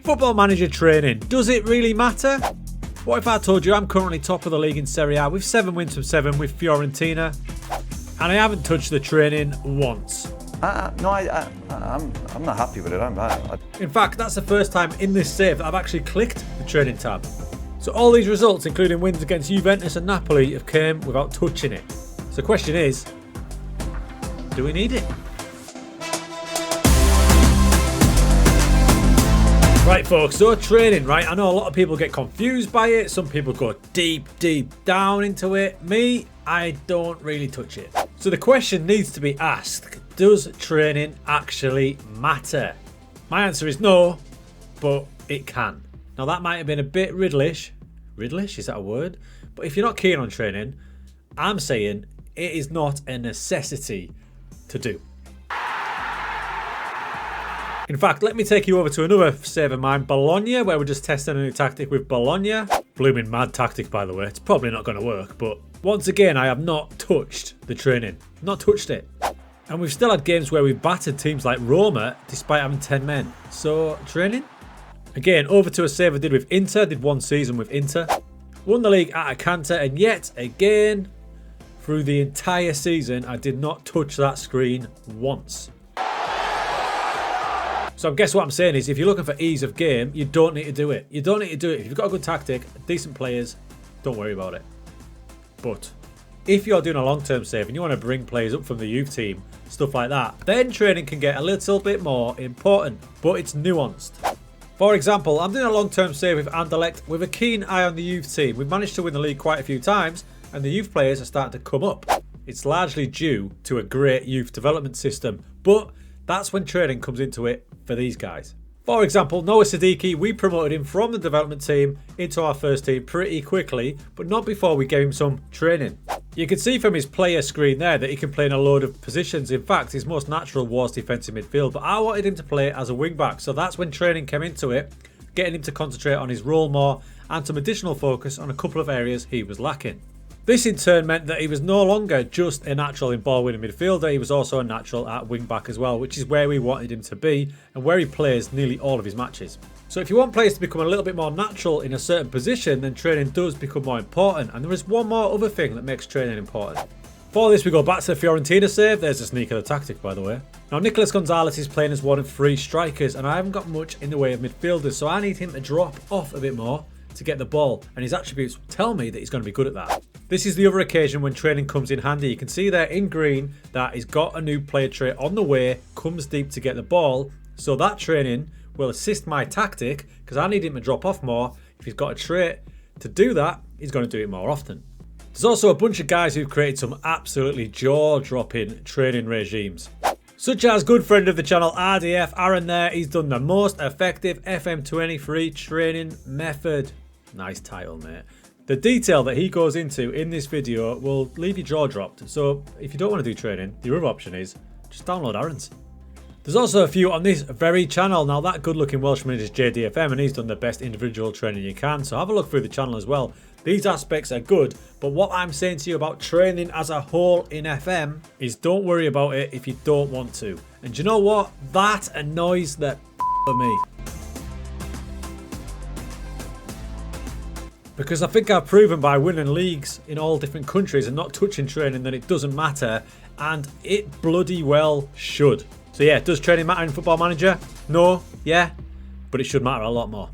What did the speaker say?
Football Manager training, does it really matter? What if I told you I'm currently top of the league in Serie A with 7 wins from 7 with Fiorentina, and I haven't touched the training once? No, I'm not happy with it. In fact, that's the first time in this save that I've actually clicked the training tab. So all these results, including wins against Juventus and Napoli, have came without touching it. So the question is, do we need it? Right folks, so training, right? I know a lot of people get confused by it. Some people go deep down into it. Me, I don't really touch it. So the question needs to be asked, does training actually matter? My answer is no, but it can. Now that might have been a bit riddlish. Riddlish, is that a word? But if you're not keen on training, I'm saying it is not a necessity to do. In fact, let me take you over to another save of mine, Bologna, where we're just testing a new tactic with Bologna. Blooming mad tactic, by the way. It's probably not going to work, but once again, I have not touched the training. Not touched it. And we've still had games where we've battered teams like Roma, despite having 10 men. So, training? Again, over to a save I did with Inter, did one season with Inter. Won the league at Atalanta, and yet again, through the entire season, I did not touch that screen once. So I guess what I'm saying is, if you're looking for ease of game, you don't need to do it. You don't need to do it. If you've got a good tactic, decent players, don't worry about it. But if you're doing a long-term save and you want to bring players up from the youth team, stuff like that, then training can get a little bit more important, but it's nuanced. For example, I'm doing a long-term save with Anderlecht with a keen eye on the youth team. We've managed to win the league quite a few times, and the youth players are starting to come up. It's largely due to a great youth development system, but that's when training comes into it for these guys. For example, Noah Siddiqui, we promoted him from the development team into our first team pretty quickly, but not before we gave him some training. You can see from his player screen there that he can play in a load of positions. In fact, his most natural was defensive midfield, but I wanted him to play as a wing back, so that's when training came into it, getting him to concentrate on his role more and some additional focus on a couple of areas he was lacking. This in turn meant that he was no longer just a natural in ball-winning midfielder, he was also a natural at wing-back as well, which is where we wanted him to be and where he plays nearly all of his matches. So if you want players to become a little bit more natural in a certain position, then training does become more important. And there is one more other thing that makes training important. For this we go back to the Fiorentina save. There's a sneak of the tactic, by the way. Now Nicolas Gonzalez is playing as one of 3 strikers, and I haven't got much in the way of midfielders, so I need him to drop off a bit more to get the ball, and his attributes tell me that he's going to be good at that. This is the other occasion when training comes in handy. You can see there in green that he's got a new player trait on the way, comes deep to get the ball, so that training will assist my tactic because I need him to drop off more. If he's got a trait to do that, he's going to do it more often. There's also a bunch of guys who've created some absolutely jaw-dropping training regimes, such as good friend of the channel RDF, Aaron there. He's done the most effective FM23 training method. Nice title, mate. The detail that he goes into in this video will leave your jaw dropped. So if you don't want to do training, the other option is just download Aaron's. There's also a few on this very channel. Now that good looking Welshman is JDFM and he's done the best individual training you can. So have a look through the channel as well. These aspects are good, but what I'm saying to you about training as a whole in FM is don't worry about it if you don't want to. And do you know what? That annoys the of me. Because I think I've proven by winning leagues in all different countries and not touching training that it doesn't matter, and it bloody well should. So yeah, does training matter in Football Manager? No, yeah, but it should matter a lot more.